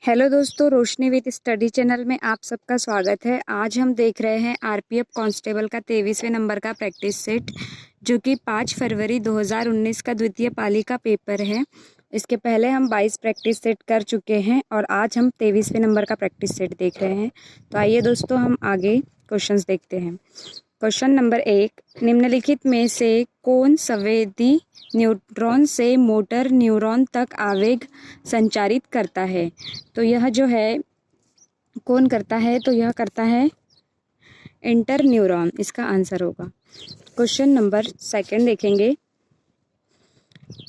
Hello दोस्तों, रोशनी with study channel में आप सबका स्वागत है। आज हम देख रहे हैं आरपीएफ कांस्टेबल का 23वें नंबर का प्रैक्टिस सेट, जो कि 5 फरवरी 2019 का द्वितीय पाली का पेपर है। इसके पहले हम 22 प्रैक्टिस सेट कर चुके हैं और आज हम 23वें नंबर का प्रैक्टिस सेट देख रहे हैं। तो आइए दोस्तों, हम आगे क्वेश्चंस देखते हैं। क्वेश्चन नंबर 1, निम्नलिखित में से कौन संवेदी न्यूरॉन से मोटर न्यूरॉन तक आवेग संचारित करता है? तो यह जो है कौन करता है, तो यह करता है इंटर न्यूरॉन, इसका आंसर होगा। क्वेश्चन नंबर 2 देखेंगे।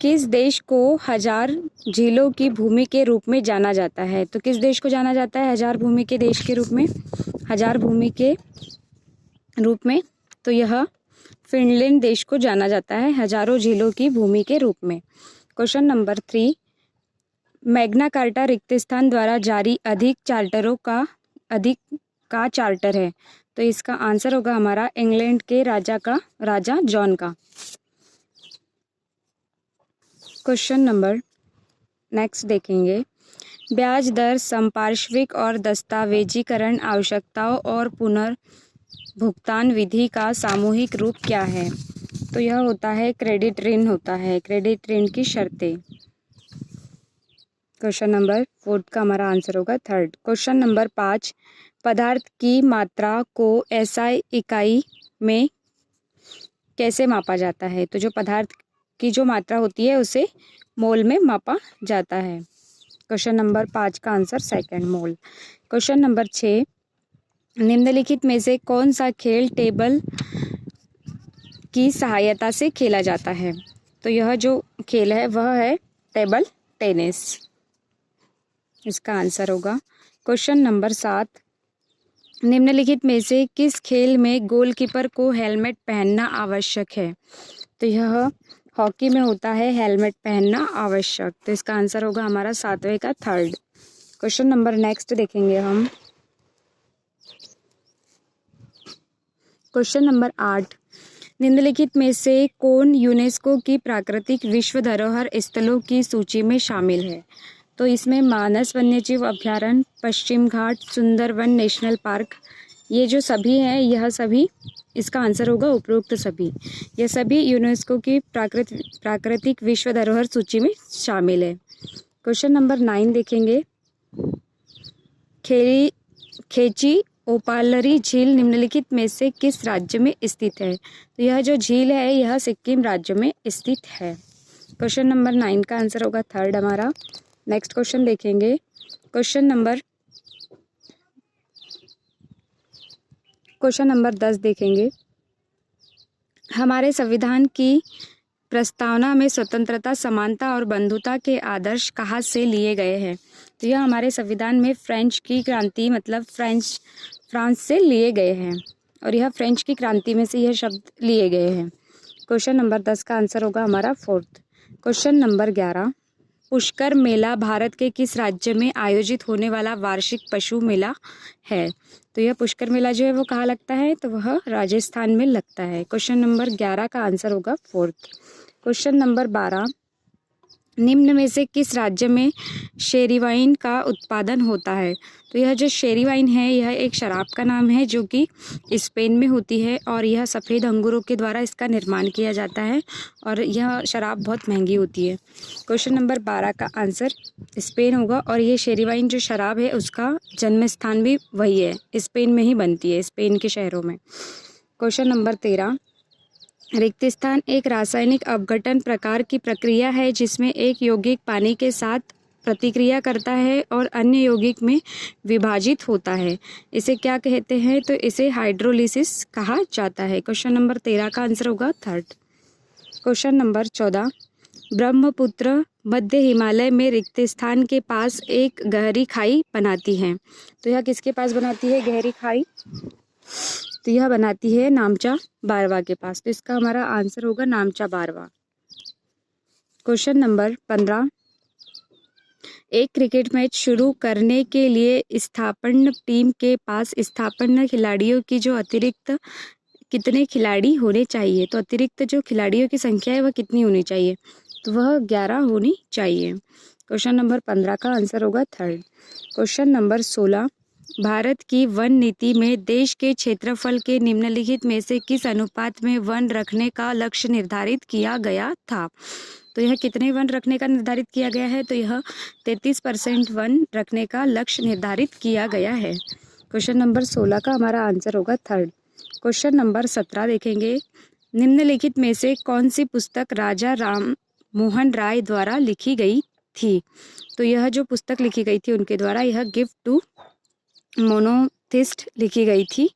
किस देश को हजार झीलों की भूमि के रूप में जाना जाता है? तो किस देश को जाना जाता है हजार भूमि के देश के रूप में, हजार भूमि के रूप में? तो यह फिनलैंड देश को जाना जाता है हजारों झीलों की भूमि के रूप में। क्वेश्चन नंबर 3, मैग्ना कार्टा रिक्तस्थान द्वारा जारी अधिक चार्टर है। तो इसका आंसर होगा हमारा इंग्लैंड के राजा जॉन का। क्वेश्चन नंबर नेक्स्ट देखेंगे। ब्याज दर, संपार्श्विक और दस्तावेजीकरण आवश्यकताओं और पुनर्भुगतान विधि का सामूहिक रूप क्या है? तो यह होता है क्रेडिट ऋण होता है, क्रेडिट ऋण की शर्तें। क्वेश्चन नंबर 4 का हमारा आंसर होगा 3rd। क्वेश्चन नंबर 5, पदार्थ की मात्रा को एसआई इकाई में कैसे मापा जाता है? तो जो पदार्थ की जो मात्रा होती है उसे मोल में मापा जाता है। क्वेश्चन नंबर 5 का आंसर 2nd, मोल। क्वेश्चन नंबर 6, निम्नलिखित में से कौन सा खेल टेबल की सहायता से खेला जाता है? तो यह जो खेल है वह है टेबल टेनिस, इसका आंसर होगा। क्वेश्चन नंबर 7, निम्नलिखित में से किस खेल में गोलकीपर को हेलमेट पहनना आवश्यक है? तो यह हॉकी में होता है हेलमेट पहनना आवश्यक। तो इसका आंसर होगा हमारा 7वें का 3rd। क्वेश्चन नंबर नेक्स्ट देखेंगे हम। क्वेश्चन नंबर 8, निम्नलिखित में से कौन यूनेस्को की प्राकृतिक विश्व धरोहर स्थलों की सूची में शामिल है? तो इसमें मानस वन्यजीव अभ्यारण्य, पश्चिम घाट, सुंदरवन नेशनल पार्क, ये जो सभी हैं यह सभी, इसका आंसर होगा उपरोक्त सभी। यह सभी यूनेस्को की प्राकृतिक विश्व धरोहर सूची में शामिल है। क्वेश्चन नंबर 9 देखेंगे। खेची ओपालरी झील निम्नलिखित में से किस राज्य में स्थित है? तो यह जो झील है यह सिक्किम राज्य में स्थित है। क्वेश्चन नंबर 9 का आंसर होगा 3rd हमारा। नेक्स्ट क्वेश्चन देखेंगे। क्वेश्चन नंबर 10 देखेंगे। हमारे संविधान की प्रस्तावना में स्वतंत्रता, समानता और बंधुता के आदर्श कहाँ से लिए गए हैं? तो यह हमारे संविधान में फ्रेंच की क्रांति मतलब फ्रांस से लिए गए हैं, और यह फ्रेंच की क्रांति में से यह शब्द लिए गए हैं। क्वेश्चन नंबर 10 का आंसर होगा हमारा 4th। क्वेश्चन नंबर 11, पुष्कर मेला भारत के किस राज्य में आयोजित होने वाला वार्षिक पशु मेला है? तो यह पुष्कर मेला जो है वो कहाँ लगता है? तो वह राजस्थान में लगता है। क्वेश्चन नंबर 11 का आंसर होगा 4th। क्वेश्चन नंबर 12, निम्न में से किस राज्य में शेरी वाइन का उत्पादन होता है? तो यह जो शेरी वाइन है यह एक शराब का नाम है जो कि स्पेन में होती है, और यह सफ़ेद अंगूरों के द्वारा इसका निर्माण किया जाता है, और यह शराब बहुत महंगी होती है। क्वेश्चन नंबर 12 का आंसर स्पेन होगा, और ये शेरी वाइन जो शराब है उसका जन्म स्थान भी वही है, स्पेन में ही बनती है, स्पेन के शहरों में। क्वेश्चन नंबर 13, रिक्तस्थान एक रासायनिक अपघटन प्रकार की प्रक्रिया है जिसमें एक यौगिक पानी के साथ प्रतिक्रिया करता है और अन्य यौगिक में विभाजित होता है। इसे क्या कहते हैं? तो इसे हाइड्रोलिसिस कहा जाता है। क्वेश्चन नंबर 13 का आंसर होगा 3rd। क्वेश्चन नंबर 14, ब्रह्मपुत्र मध्य हिमालय में रिक्तस्थान के पास एक गहरी खाई बनाती है। तो यह किसके पास बनाती है गहरी खाई? तो यह बनाती है नामचा बारवा के पास। तो इसका हमारा आंसर होगा नामचा बारवा। क्वेश्चन नंबर 15, एक क्रिकेट मैच शुरू करने के लिए स्थापन्न टीम के पास स्थापन्न खिलाड़ियों की जो अतिरिक्त कितने खिलाड़ी होने चाहिए? तो अतिरिक्त जो खिलाड़ियों की संख्या है वह कितनी होनी चाहिए? तो वह 11 होनी चाहिए। क्वेश्चन नंबर 15 का आंसर होगा थर्ड। क्वेश्चन नंबर 16, भारत की वन नीति में देश के क्षेत्रफल के निम्नलिखित में से किस अनुपात में वन रखने का लक्ष्य निर्धारित किया गया था? तो यह कितने वन रखने का निर्धारित किया गया है? तो यह 33% वन रखने का लक्ष्य निर्धारित किया गया है। क्वेश्चन नंबर 16 का हमारा आंसर होगा थर्ड। क्वेश्चन नंबर 17 देखेंगे, निम्नलिखित में से कौन सी पुस्तक राजा राम मोहन राय द्वारा लिखी गई थी? तो यह जो पुस्तक लिखी गई थी उनके द्वारा, यह गिफ्ट टू मोनोथिस्ट लिखी गई थी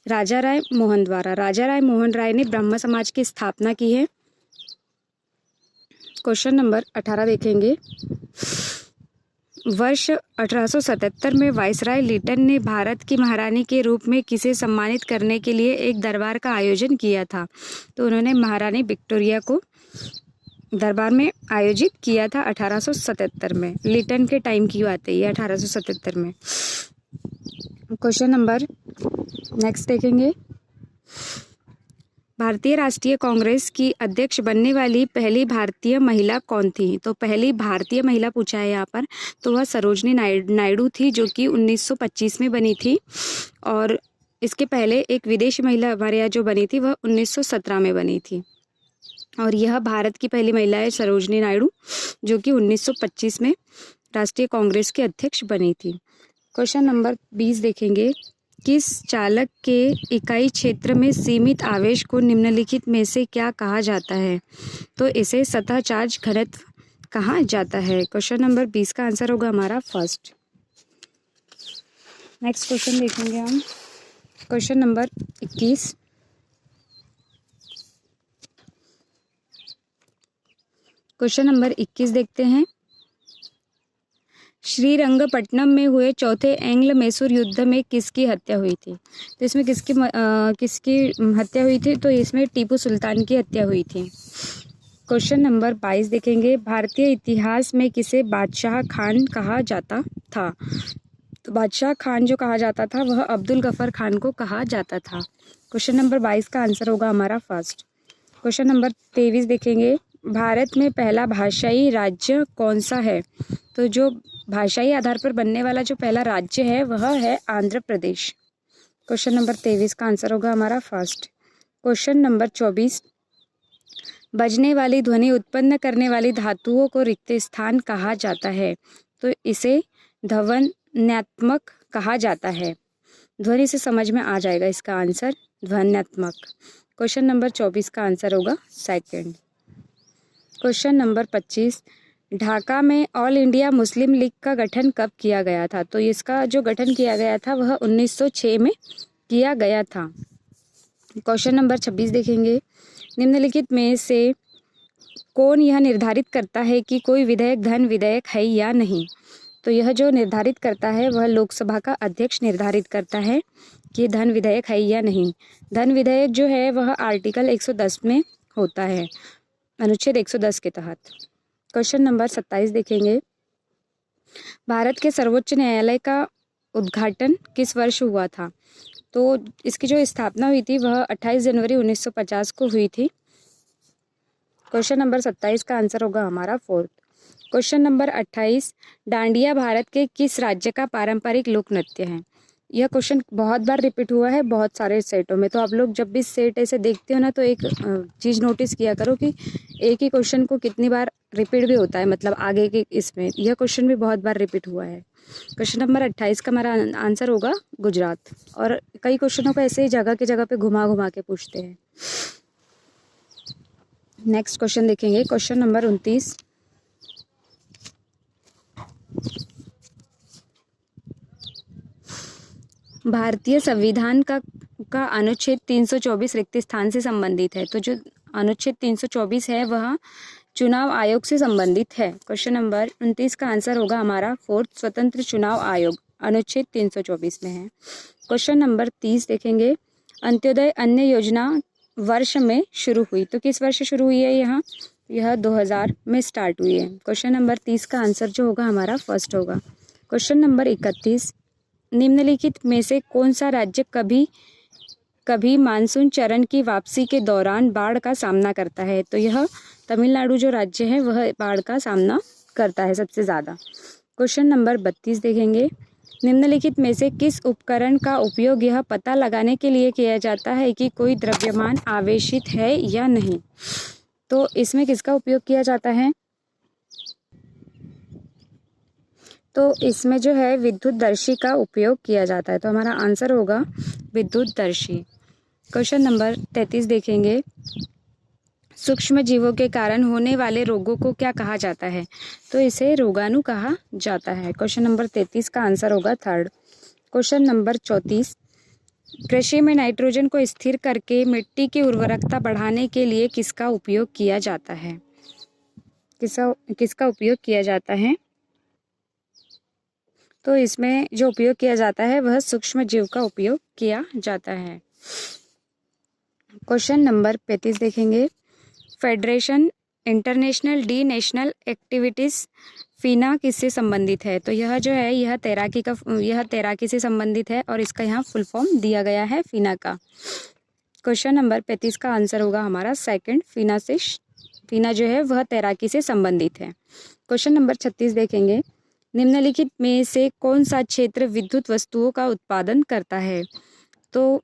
राजा राय मोहन द्वारा। राजा राय मोहन राय ने ब्रह्म समाज की स्थापना की है। क्वेश्चन नंबर 18 देखेंगे, वर्ष 1877 में वायसराय लिटन ने भारत की महारानी के रूप में किसे सम्मानित करने के लिए एक दरबार का आयोजन किया था? तो उन्होंने महारानी विक्टोरिया को दरबार में आयोजित किया था 1877 में। लिटन के टाइम की बात है ये, 1877 में। क्वेश्चन नंबर नेक्स्ट देखेंगे, भारतीय राष्ट्रीय कांग्रेस की अध्यक्ष बनने वाली पहली भारतीय महिला कौन थी? तो पहली भारतीय महिला पूछा है यहाँ पर, तो वह सरोजनी नायडू थी, जो कि 1925 में बनी थी। और इसके पहले एक विदेशी महिला हमारे यहाँ जो बनी थी वह 1917 में बनी थी। और यह भारत की पहली महिला है सरोजनी नायडू, जो कि 1925 में राष्ट्रीय कांग्रेस के अध्यक्ष बनी थी। क्वेश्चन नंबर 20 देखेंगे, किस चालक के इकाई क्षेत्र में सीमित आवेश को निम्नलिखित में से क्या कहा जाता है? तो इसे सतह चार्ज घनत्व कहा जाता है। क्वेश्चन नंबर 20 का आंसर होगा हमारा फर्स्ट। नेक्स्ट क्वेश्चन देखेंगे हम, क्वेश्चन नंबर 21, क्वेश्चन नंबर 21 देखते हैं, श्रीरंगपट्टनम में हुए चौथे एंग्ल मैसूर युद्ध में किसकी हत्या हुई थी? तो इसमें किसकी हत्या हुई थी? तो इसमें टीपू सुल्तान की हत्या हुई थी। क्वेश्चन नंबर 22 देखेंगे, भारतीय इतिहास में किसे बादशाह खान कहा जाता था? तो बादशाह खान जो कहा जाता था वह अब्दुल गफर खान को कहा जाता था। क्वेश्चन नंबर 22 का आंसर होगा हमारा फर्स्ट। क्वेश्चन नंबर 23 देखेंगे, भारत में पहला भाषाई राज्य कौन सा है? तो जो भाषाई आधार पर बनने वाला जो पहला राज्य है वह है आंध्र प्रदेश। क्वेश्चन नंबर 23 का आंसर होगा हमारा फर्स्ट। क्वेश्चन नंबर 24, बजने वाली ध्वनि उत्पन्न करने वाली धातुओं को रिक्त स्थान कहा जाता है? तो इसे ध्वन्यात्मक कहा जाता है। ध्वनि से समझ में आ जाएगा इसका आंसर, ध्वन्यात्मक। क्वेश्चन नंबर 24 का आंसर होगा सेकंड। क्वेश्चन नंबर 25, ढाका में ऑल इंडिया मुस्लिम लीग का गठन कब किया गया था? तो इसका जो गठन किया गया था वह 1906 में किया गया था। क्वेश्चन नंबर 26 देखेंगे, निम्नलिखित में से कौन यह निर्धारित करता है कि कोई विधेयक धन विधेयक है या नहीं? तो यह जो निर्धारित करता है वह लोकसभा का अध्यक्ष निर्धारित करता है कि धन विधेयक है या नहीं। धन विधेयक जो है वह आर्टिकल 110 में होता है, अनुच्छेद 110 के तहत। क्वेश्चन नंबर 27 देखेंगे, भारत के सर्वोच्च न्यायालय का उद्घाटन किस वर्ष हुआ था? तो इसकी जो स्थापना हुई थी वह 28 जनवरी 1950 को हुई थी। क्वेश्चन नंबर 27 का आंसर होगा हमारा fourth. Question number 28, dandiya Bharat के किस राज्य का पारंपरिक लोक नृत्य है? यह क्वेश्चन बहुत बार रिपीट हुआ है बहुत सारे सेटों में, तो आप लोग जब भी सेट ऐसे देखते हो ना तो एक चीज़ नोटिस किया करो कि एक ही क्वेश्चन को कितनी बार रिपीट भी होता है, मतलब आगे के इसमें यह क्वेश्चन भी बहुत बार रिपीट हुआ है। क्वेश्चन नंबर 28 का हमारा आंसर होगा गुजरात। और कई क्वेश्चनों को ऐसे ही जगह के जगह पे घुमा घुमा के पूछते हैं। नेक्स्ट क्वेश्चन देखेंगे, क्वेश्चन नंबर 29, भारतीय संविधान का अनुच्छेद 324 रिक्त स्थान से संबंधित है। तो जो अनुच्छेद 324 है वह चुनाव आयोग से संबंधित है। क्वेश्चन नंबर 29 का आंसर होगा हमारा फोर्थ, स्वतंत्र चुनाव आयोग अनुच्छेद 324 में है। क्वेश्चन नंबर 30 देखेंगे, अंत्योदय अन्न योजना वर्ष में शुरू हुई। तो किस वर्ष शुरू हुई है यहाँ? यह 2000 में स्टार्ट हुई है। क्वेश्चन नंबर 30 का आंसर जो होगा हमारा फर्स्ट होगा। क्वेश्चन नंबर 31, निम्नलिखित में से कौन सा राज्य कभी मानसून चरण की वापसी के दौरान बाढ़ का सामना करता है? तो यह तमिलनाडु जो राज्य है वह बाढ़ का सामना करता है सबसे ज़्यादा। क्वेश्चन नंबर 32 देखेंगे। निम्नलिखित में से किस उपकरण का उपयोग यह पता लगाने के लिए किया जाता है कि कोई द्रव्यमान आवेशित है या नहीं? तो इसमें किसका उपयोग किया जाता है? तो इसमें जो है विद्युतदर्शी का उपयोग किया जाता है। तो हमारा आंसर होगा विद्युतदर्शी। क्वेश्चन नंबर 33 देखेंगे। सूक्ष्म जीवों के कारण होने वाले रोगों को क्या कहा जाता है? तो इसे रोगाणु कहा जाता है। क्वेश्चन नंबर 33 का आंसर होगा थर्ड। Question number 34। कृषि में नाइट्रोजन को स्थिर करके मिट्टी की उर्वरकता बढ़ाने के लिए किसका उपयोग किया जाता है? किसका उपयोग किया जाता है? तो इसमें जो उपयोग किया जाता है वह सूक्ष्म जीव का उपयोग किया जाता है। क्वेश्चन नंबर 35 देखेंगे। Federation international de national activities FINA किससे संबंधित है? तो यह जो है यह तैराकी से संबंधित है और इसका यहाँ फुल फॉर्म दिया गया है फीना का। क्वेश्चन नंबर 35 का आंसर होगा हमारा सेकंड। फीना जो है वह तैराकी से संबंधित है। क्वेश्चन नंबर 36 देखेंगे। निम्नलिखित में से कौन सा क्षेत्र विद्युत वस्तुओं का उत्पादन करता है? तो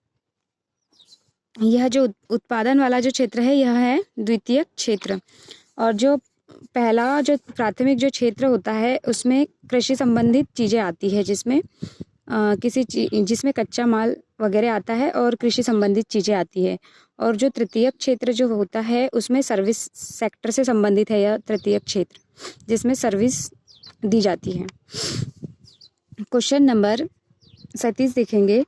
यह जो उत्पादन वाला जो क्षेत्र है यह है द्वितीयक क्षेत्र, और जो पहला जो प्राथमिक जो क्षेत्र होता है उसमें कृषि संबंधित चीज़ें आती है, जिसमें जिसमें कच्चा माल वगैरह आता है और कृषि संबंधित चीज़ें आती है। और जो तृतीयक क्षेत्र जो होता है उसमें सर्विस सेक्टर से संबंधित है यह तृतीयक क्षेत्र, जिसमें सर्विस दी जाती है। क्वेश्चन नंबर 37 देखेंगे।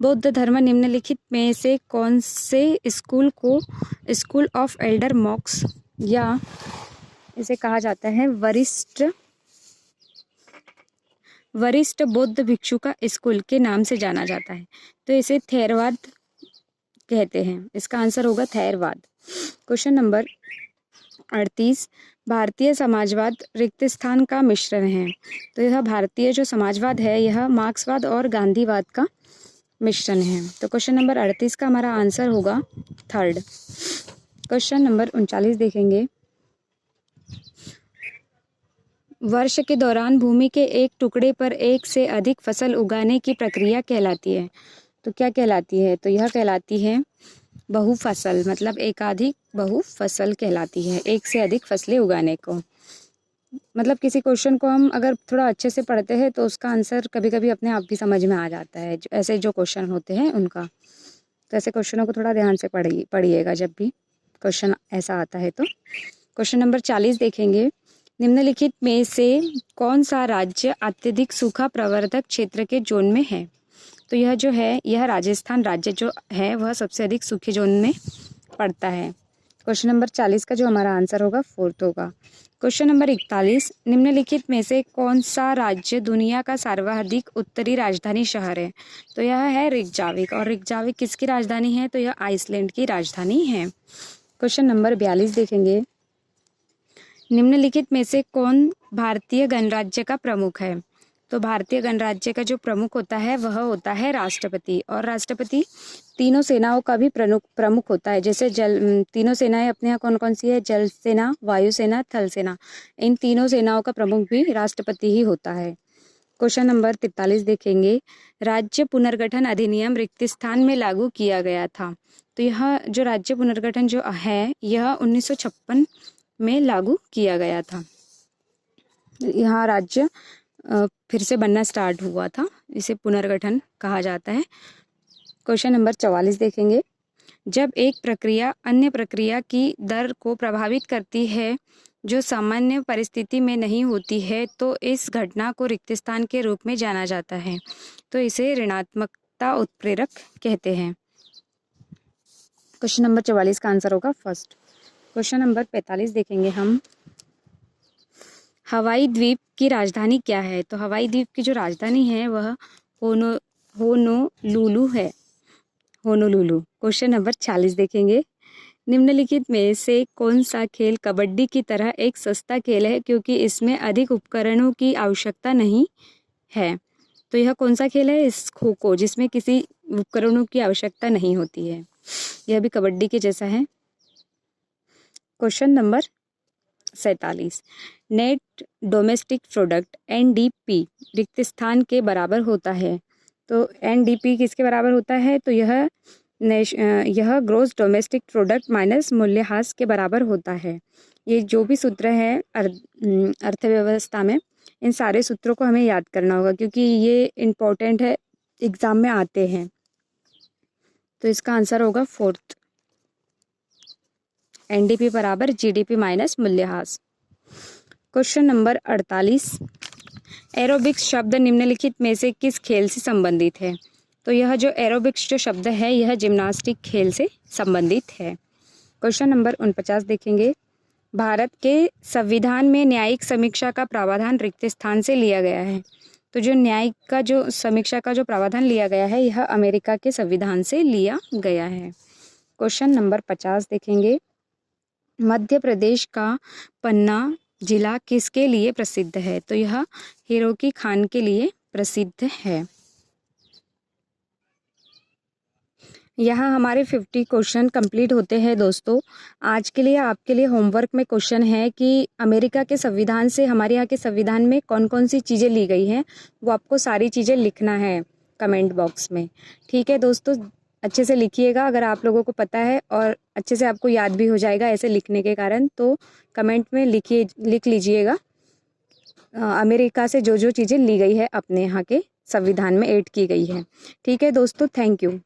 बौद्ध धर्म निम्नलिखित में से कौन से स्कूल को स्कूल ऑफ एल्डर मॉक्स या इसे कहा जाता है वरिष्ठ बौद्ध भिक्षु का स्कूल के नाम से जाना जाता है? तो इसे थेरवाद कहते हैं। इसका आंसर होगा थेरवाद। Question number 38। भारतीय समाजवाद रिक्त स्थान का मिश्रण है। तो यह भारतीय जो समाजवाद है यह मार्क्सवाद और गांधीवाद का मिश्रण है। तो क्वेश्चन नंबर 38 का हमारा आंसर होगा थर्ड। क्वेश्चन नंबर 39 देखेंगे। वर्ष के दौरान भूमि के एक टुकड़े पर एक से अधिक फसल उगाने की प्रक्रिया कहलाती है। तो क्या कहलाती है? तो यह कहलाती है बहुफसल, मतलब एकाधिक बहुफसल कहलाती है, एक से अधिक फसलें उगाने को। मतलब किसी क्वेश्चन को हम अगर थोड़ा अच्छे से पढ़ते हैं तो उसका आंसर कभी कभी अपने आप भी समझ में आ जाता है, ऐसे जो क्वेश्चन होते हैं उनका। तो ऐसे क्वेश्चनों को थोड़ा ध्यान से पढ़िएगा जब भी क्वेश्चन ऐसा आता है। तो क्वेश्चन नंबर 40 देखेंगे। निम्नलिखित में से कौन सा राज्य अत्यधिक सूखा प्रवर्धक क्षेत्र के जोन में है? तो यह जो है यह राजस्थान राज्य जो है वह सबसे अधिक सूखे जोन में पड़ता है। क्वेश्चन नंबर 40 का जो हमारा आंसर होगा फोर्थ होगा। Question number 41। निम्नलिखित में से कौन सा राज्य दुनिया का सर्वाधिक उत्तरी राजधानी शहर है? तो यह है रिकजाविक, और रिकजाविक किसकी राजधानी है? तो यह आइसलैंड की राजधानी है। क्वेश्चन नंबर 42 देखेंगे। निम्नलिखित में से कौन भारतीय गणराज्य का प्रमुख है? तो भारतीय गणराज्य का जो प्रमुख होता है वह होता है राष्ट्रपति, और राष्ट्रपति तीनों सेनाओं का भी प्रमुख होता है। जैसे तीनों सेनाएं अपने यहाँ कौन कौन सी है? जल सेना, वायु सेना, थल सेना। इन तीनों सेनाओं का प्रमुख भी राष्ट्रपति ही होता है। क्वेश्चन नंबर 43 देखेंगे। राज्य पुनर्गठन अधिनियम रिक्त स्थान में लागू किया गया था। तो यह जो राज्य पुनर्गठन जो है यह 1956 में लागू किया गया था। यहाँ राज्य फिर से बनना स्टार्ट हुआ था, इसे पुनर्गठन कहा जाता है। क्वेश्चन नंबर 44 देखेंगे। जब एक प्रक्रिया अन्य प्रक्रिया की दर को प्रभावित करती है जो सामान्य परिस्थिति में नहीं होती है तो इस घटना को रिक्त स्थान के रूप में जाना जाता है। तो इसे ऋणात्मकता उत्प्रेरक कहते हैं। क्वेश्चन नंबर 44 का आंसर होगा फर्स्ट। क्वेश्चन नंबर 45 देखेंगे हम। हवाई द्वीप की राजधानी क्या है? तो हवाई द्वीप की जो राजधानी है वह होनोलुलु है, होनोलुलु। क्वेश्चन नंबर 46 देखेंगे। निम्नलिखित में से कौन सा खेल कबड्डी की तरह एक सस्ता खेल है क्योंकि इसमें अधिक उपकरणों की आवश्यकता नहीं है? तो यह कौन सा खेल है? इस खो खो, जिसमें किसी उपकरणों की आवश्यकता नहीं होती है। यह भी कबड्डी के जैसा है। Question number 47। Net domestic product NDP रिक्त स्थान के बराबर होता है। तो NDP किसके बराबर होता है? तो यह ग्रोस डोमेस्टिक प्रोडक्ट माइनस मूल्यह्रास के बराबर होता है। ये जो भी सूत्र है अर्थव्यवस्था में, इन सारे सूत्रों को हमें याद करना होगा क्योंकि ये इम्पोर्टेंट है, एग्जाम में आते हैं। तो इसका आंसर होगा 4th, NDP बराबर GDP माइनस मूल्यह्रास। क्वेश्चन नंबर 48, एरोबिक्स शब्द निम्नलिखित में से किस खेल से संबंधित है? तो यह जो एरोबिक्स जो शब्द है यह जिम्नास्टिक खेल से संबंधित है। क्वेश्चन नंबर 49 देखेंगे, भारत के संविधान में न्यायिक समीक्षा का प्रावधान रिक्त स्थान से लिया गया है। तो जो न्यायिक का जो समीक्षा का जो प्रावधान लिया गया है यह अमेरिका के संविधान से लिया गया है। क्वेश्चन नंबर 50 देखेंगे, मध्य प्रदेश का पन्ना जिला किसके लिए प्रसिद्ध है? तो यह हिरोकी खान के लिए प्रसिद्ध है। यहाँ हमारे 50 क्वेश्चन कंप्लीट होते हैं दोस्तों। आज के लिए आपके लिए होमवर्क में क्वेश्चन है कि अमेरिका के संविधान से हमारे यहाँ के संविधान में कौन कौन सी चीज़ें ली गई हैं, वो आपको सारी चीज़ें लिखना है कमेंट बॉक्स में। ठीक है दोस्तों, अच्छे से लिखिएगा। अगर आप लोगों को पता है और अच्छे से आपको याद भी हो जाएगा ऐसे लिखने के कारण, तो कमेंट में लिख लीजिएगा अमेरिका से जो जो चीज़ें ली गई है अपने यहाँ के संविधान में ऐड की गई है। ठीक है दोस्तों, थैंक यू।